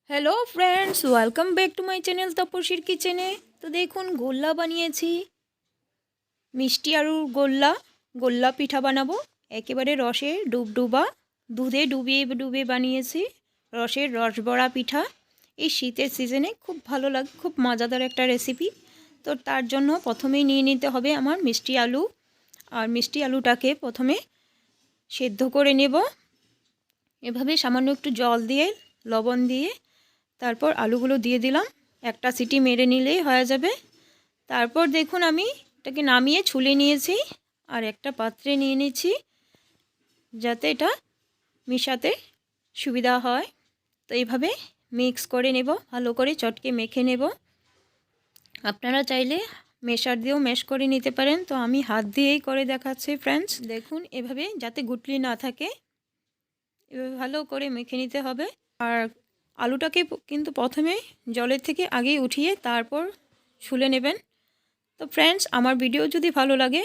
Hello friends, welcome back to my channel तपोशीर किचेने। तो देखुन गोल्ला बानिয়েছি, मिष्टी आलुर गोल्ला गोल्ला पिठा बानाबो। एकेबारे रसे डुबडुबा दूधे डुबिए डुबिए बानिয়েছি रसेर रसबड़ा पिठा। এই শীতের সিজনে খুব ভালো লাগে, খুব মজাদার একটা রেসিপি। তো তার জন্য প্রথমেই নিয়ে নিতে হবে আমার মিষ্টি আলু। আর মিষ্টি আলুটাকে প্রথমে সেদ্ধ করে নেব। এভাবে সামান্য একটু জল দিয়ে লবণ দিয়ে তারপর আলুগুলো দিয়ে দিলাম। একটা সিটি মেরে নিলেই হয়ে যাবে। তারপর দেখুন আমি এটাকে নামিয়ে ছুলে নিয়েছি আর একটা পাত্রে নিয়ে নিচ্ছি, যাতে এটা মিশাতে সুবিধা হয়। তো এইভাবে মিক্স করে নেব, ভালো করে চটকে মেখে নেব। আপনারা চাইলে মেশার দিয়েও ম্যাশ করে নিতে পারেন, তো আমি হাত দিয়েই করে দেখাচ্ছি ফ্রেন্ডস। দেখুন এভাবে যাতে গুটলি না থাকে, এভাবে ভালো করে মেখে নিতে হবে। আর আলুটাকে কিন্তু প্রথমে জলের থেকে আগেই উঠিয়ে তারপর ছুলে নেবেন। তো ফ্রেন্ডস, আমার ভিডিও যদি ভালো লাগে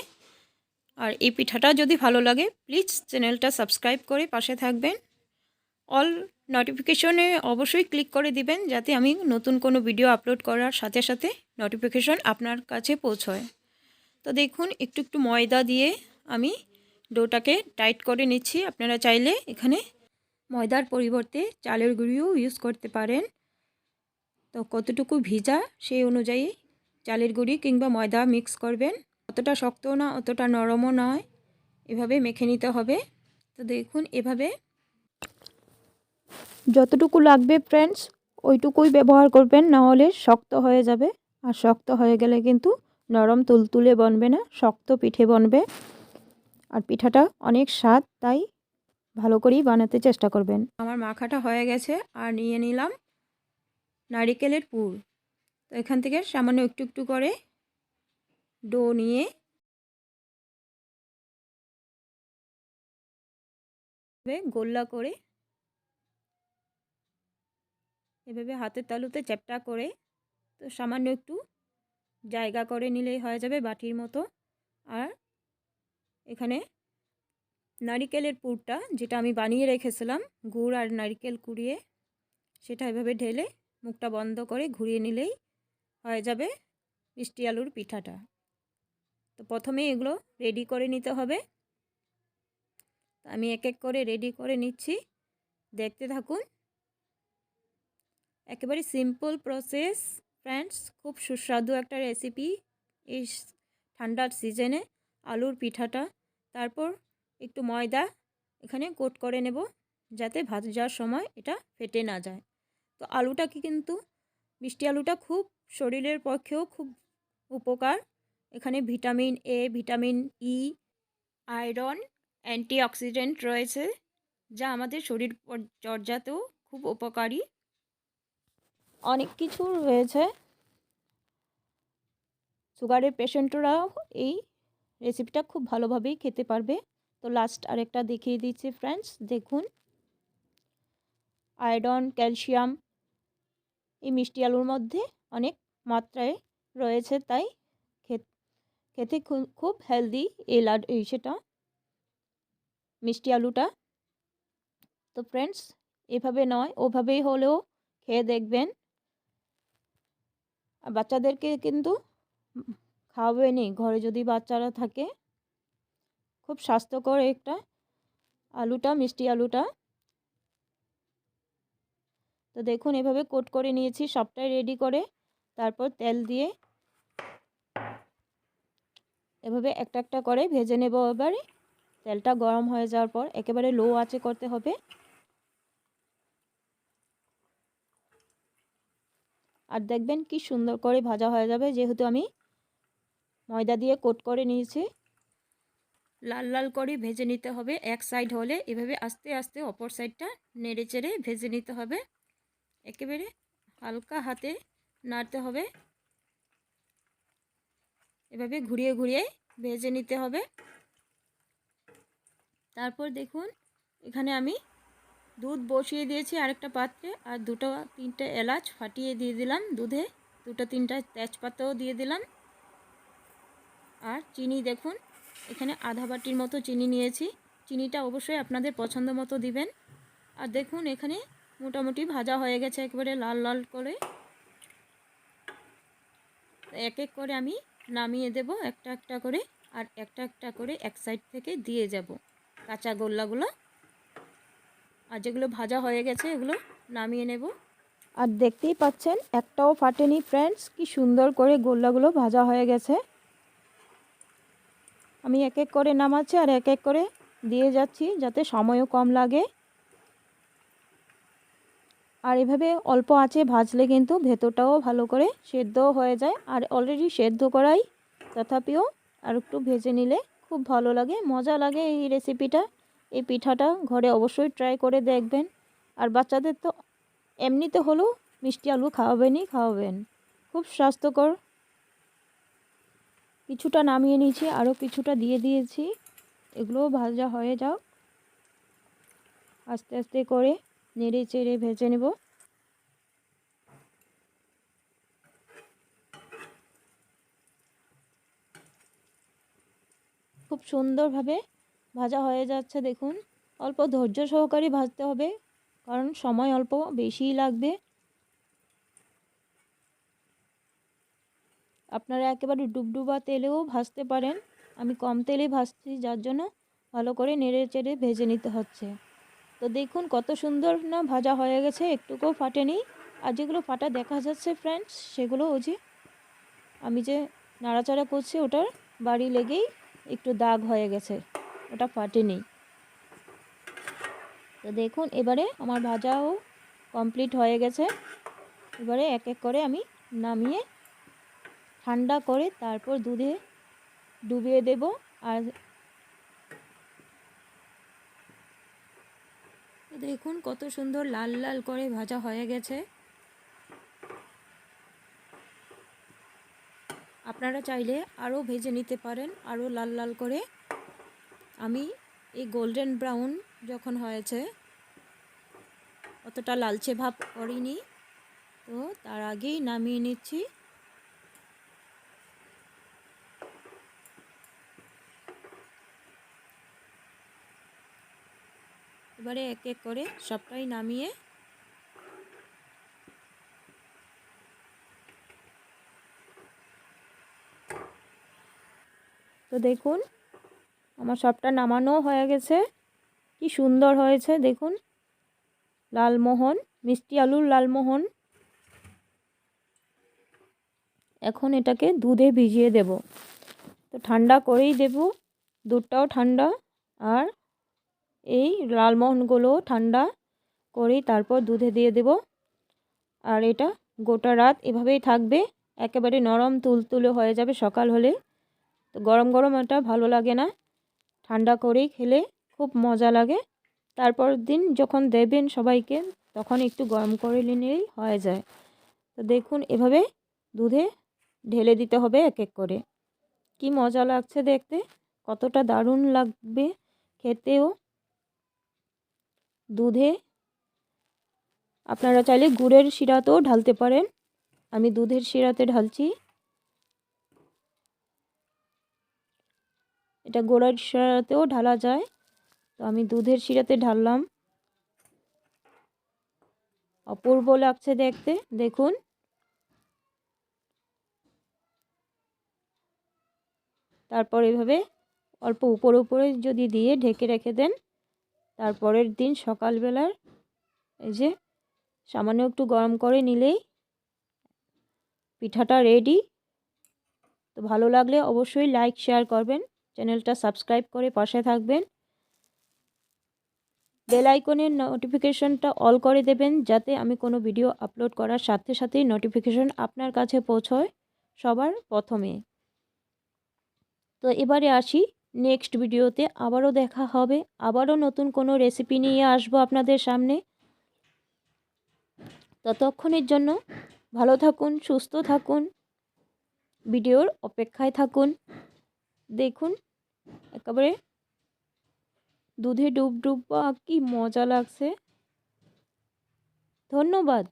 আর এই পিঠাটা যদি ভালো লাগে, প্লিজ চ্যানেলটা সাবস্ক্রাইব করে পাশে থাকবেন। অল নোটিফিকেশনে অবশ্যই ক্লিক করে দিবেন, যাতে আমি নতুন কোনো ভিডিও আপলোড করার সাথে সাথে নোটিফিকেশন আপনার কাছে পৌঁছয়। তো দেখুন একটু একটু ময়দা দিয়ে আমি ডোটাকে টাইট করে নিচ্ছি। আপনারা চাইলে এখানে ময়দার পরিবর্তে চালের গুঁড়িও ইউজ করতে পারেন। তো কতটুকু ভিজা সেই অনুযায়ী চালের গুঁড়ি কিংবা ময়দা মিক্স করবেন। অতটা শক্তও না, অতটা নরমও নয়, এভাবে মেখে নিতে হবে। তো দেখুন এভাবে যতটুকু লাগবে ফ্রেন্ডস ওইটুকুই ব্যবহার করবেন, না হলে শক্ত হয়ে যাবে। আর শক্ত হয়ে গেলে কিন্তু নরম তুলতুলে বনবে না, শক্ত পিঠে বনবে। আর পিঠাটা অনেক স্বাদ, তাই ভালো করেই বানাতে চেষ্টা করবেন। আমার মাখাটা হয়ে গেছে। আর নিয়ে নিলাম নারিকেলের পুর। তো এখান থেকে সামান্য একটু একটু করে ডো নিয়ে গোল্লা করে এভাবে হাতের তালুতে চ্যাপটা করে, তো সামান্য একটু জায়গা করে নিলেই হয়ে যাবে বাটির মতো। আর এখানে নারিকেলের পুরটা যেটা আমি বানিয়ে রেখেছিলাম, গুড় আর নারিকেল কুড়িয়ে, সেটা এভাবে ঢেলে মুখটা বন্ধ করে ঘুরিয়ে নিলেই হয়ে যাবে মিষ্টি আলুর পিঠাটা। তো প্রথমে এগুলো রেডি করে নিতে হবে। আমি এক এক করে রেডি করে নিচ্ছি, দেখতে থাকুন। একেবারে সিম্পল প্রসেস ফ্রেন্ডস, খুব সুস্বাদু একটা রেসিপি এই ঠান্ডার সিজনে আলুর পিঠাটা। তারপর একটু ময়দা এখানে কোট করে নেব, যাতে ভাজার সময় এটা ফেটে না যায়। তো আলুটাকে কিন্তু মিষ্টি আলুটা খুব শরীরের পক্ষেও খুব উপকার। এখানে vitamin A, vitamin E, iron, antioxidant রয়েছে, যা আমাদের শরীর চর্চাতেও খুব উপকারী। অনেক কিছু রয়েছে। সুগারের পেশেন্টরাও এই রেসিপিটা খুব ভালোভাবেই খেতে পারবে। তো লাস্ট আরেকটা দেখিয়ে দিচ্ছি ফ্রেন্ডস, দেখুন আয়রন, ক্যালসিয়াম এই মিষ্টি আলুর মধ্যে অনেক মাত্রায় রয়েছে, তাই খেতে খুব হেলদি এই সেটা মিষ্টি আলুটা। তো ফ্রেন্ডস, এভাবে নয় ওভাবেই হলেও খেয়ে দেখবেন। আর বাচ্চাদেরকে কিন্তু খাওয়াবেনই, ঘরে যদি বাচ্চারা থাকে। খুব স্বাস্থ্যকর একটা আলুটা, মিষ্টি আলুটা। তো দেখুন এভাবে কোট করে নিয়েছি সবটাই রেডি করে। তারপর তেল দিয়ে এভাবে একটা একটা করে ভেজে নেব। এবারে তেলটা গরম হয়ে যাওয়ার পর একেবারে লো আঁচে করতে হবে। আর দেখবেন কি সুন্দর করে ভাজা হয়ে যাবে, যেহেতু আমি ময়দা দিয়ে কোট করে নিয়েছি। লাল লাল করে ভেজে নিতে হবে। এক সাইড হলে এভাবে আস্তে আস্তে অপর সাইডটা নেড়ে চেড়ে ভেজে নিতে হবে। একেবারে হালকা হাতে নাড়তে হবে, এভাবে ঘুরিয়ে ঘুরিয়ে ভেজে নিতে হবে। তারপর দেখুন এখানে আমি দুধ বসিয়ে দিয়েছি আরেকটা পাত্রে, আর দুটো তিনটে এলাচ ফাটিয়ে দিয়ে দিলাম দুধে, দুটো তিনটা তেজপাতাও দিয়ে দিলাম। আর চিনি দেখুন এখানে আধা বাটির মতো চিনি নিয়েছি। চিনিটা অবশ্যই আপনাদের পছন্দ মতো দিবেন। আর দেখুন এখানে মোটামুটি ভাজা হয়ে গেছে একেবারে লাল লাল করে। এক এক করে আমি নামিয়ে দেব একটা একটা করে, আর একটা একটা করে এক সাইড থেকে দিয়ে যাব কাঁচা গোল্লাগুলো। আর যেগুলো ভাজা হয়ে গেছে এগুলো নামিয়ে নেব। আর দেখতেই পাচ্ছেন একটাও ফাটেনি ফ্রেন্ডস, কি সুন্দর করে গোল্লাগুলো ভাজা হয়ে গেছে। আমি এক এক করে নামাচ্ছি আর এক এক করে দিয়ে যাচ্ছি যাতে সময়ও কম লাগে। আর এভাবে অল্প আঁচে ভাজলে কিন্তু ভেতরটাও ভালো করে সেদ্ধ হয়ে যায়। আর অলরেডি সেদ্ধ করাই, তথাপিও আর একটু ভেজে নিলে খুব ভালো লাগে, মজা লাগে এই রেসিপিটা। এই পিঠাটা ঘরে অবশ্যই ট্রাই করে দেখবেন। আর বাচ্চাদের তো এমনিতে হলেও মিষ্টি আলু খাওয়াবেন, খুব স্বাস্থ্যকর। কিছুটা নামিয়ে নিয়েছি, আরও কিছুটা দিয়ে দিয়েছি। এগুলোও ভাজা হয়ে যাও, আস্তে আস্তে করে নেড়ে চেড়ে ভেজে নেব। খুব সুন্দরভাবে ভাজা হয়ে যাচ্ছে দেখুন। অল্প ধৈর্য সহকারে ভাজতে হবে, কারণ সময় অল্প বেশিই লাগবে। আপনারা একেবারে ডুবডুবা তেলেও ভাজতে পারেন, আমি কম তেলে ভাজছি যার জন্য ভালো করে নেড়ে চেড়ে ভেজে নিতে হচ্ছে। তো দেখুন কত সুন্দর না ভাজা হয়ে গেছে, একটুকুও ফাটেনি। আর যেগুলো ফাটা দেখা যাচ্ছে ফ্রেন্ডস, সেগুলো ওই যে আমি যে নাড়াচাড়া করছি ওটার বাড়ি লেগেই একটু দাগ হয়ে গেছে, ওটা ফাটেনি। তো দেখুন এবারে আমার ভাজাও কমপ্লিট হয়ে গেছে। এবারে এক এক করে আমি নামিয়ে ঠান্ডা করে তারপর দুধে ডুবিয়ে দেব। আর দেখুন কত সুন্দর লাল লাল করে ভাজা হয়ে গেছে। আপনারা চাইলে আরও ভেজে নিতে পারেন, আরও লাল লাল করে। আমি এই গোল্ডেন ব্রাউন যখন হয়েছে, অতটা লালচে ভাব করিনি, তো তার আগেই নামিয়ে নিচ্ছি। এবারে এক এক করে সবটাই নামিয়ে তো দেখুন আমার সবটা নামানো হয়ে গেছে। কি সুন্দর হয়েছে দেখুন, লালমোহন, মিষ্টি আলুর লালমোহন। এখন এটাকে দুধে ভিজিয়ে দেব, তো ঠান্ডা করেই দেব, দুধটাও ঠান্ডা আর এই লালমোহনগুলো ঠান্ডা করেই তারপর দুধে দিয়ে দেব। আর এটা গোটা রাত এভাবেই থাকবে, একেবারে নরম তুলতুলে হয়ে যাবে সকাল হলে। তো গরম গরম এটা ভালো লাগে না, ঠান্ডা করেই খেলে খুব মজা লাগে। তারপর দিন যখন দেবেন সবাইকে, তখন একটু গরম করে নিলেই হয়ে যায়। তো দেখুন এভাবে দুধে ঢেলে দিতে হবে এক এক করে। কি মজা লাগছে দেখতে, কতটা দারুণ লাগবে খেতেও। দুধে আপনারা চাইলে গুড়ের শিরাতেও ঢালতে পারেন, আমি দুধের শিরাতে ঢালছি। এটা গুড়ের শিরাতেও ঢালা যায়, তো আমি দুধের শিরাতে ঢাললাম। অপূর্ব লাগছে দেখতে দেখুন। তারপর এভাবে অল্প উপরে উপরে যদি দিয়ে ঢেকে রেখে দেন, তারপরের দিন সকালবেলার এই যে সামান্য একটু গরম করে নিলেই পিঠাটা রেডি। তো ভালো লাগলে অবশ্যই লাইক শেয়ার করবেন, চ্যানেলটা সাবস্ক্রাইব করে পাশে থাকবেন। বেল আইকনের নোটিফিকেশনটা অল করে দেবেন, যাতে আমি কোনো ভিডিও আপলোড করার সাথে সাথেই নোটিফিকেশন আপনার কাছে পৌঁছয় সবার প্রথমে। তো এবারে আসি নেক্সট ভিডিওতে, আবারও দেখা হবে, আবারও নতুন কোনো রেসিপি নিয়ে আসবো আপনাদের সামনে। ততক্ষণের জন্য ভালো থাকুন, সুস্থ থাকুন, ভিডিওর অপেক্ষায় থাকুন। দেখুন একেবারে দুধে ডুব কি মজা লাগছে। ধন্যবাদ।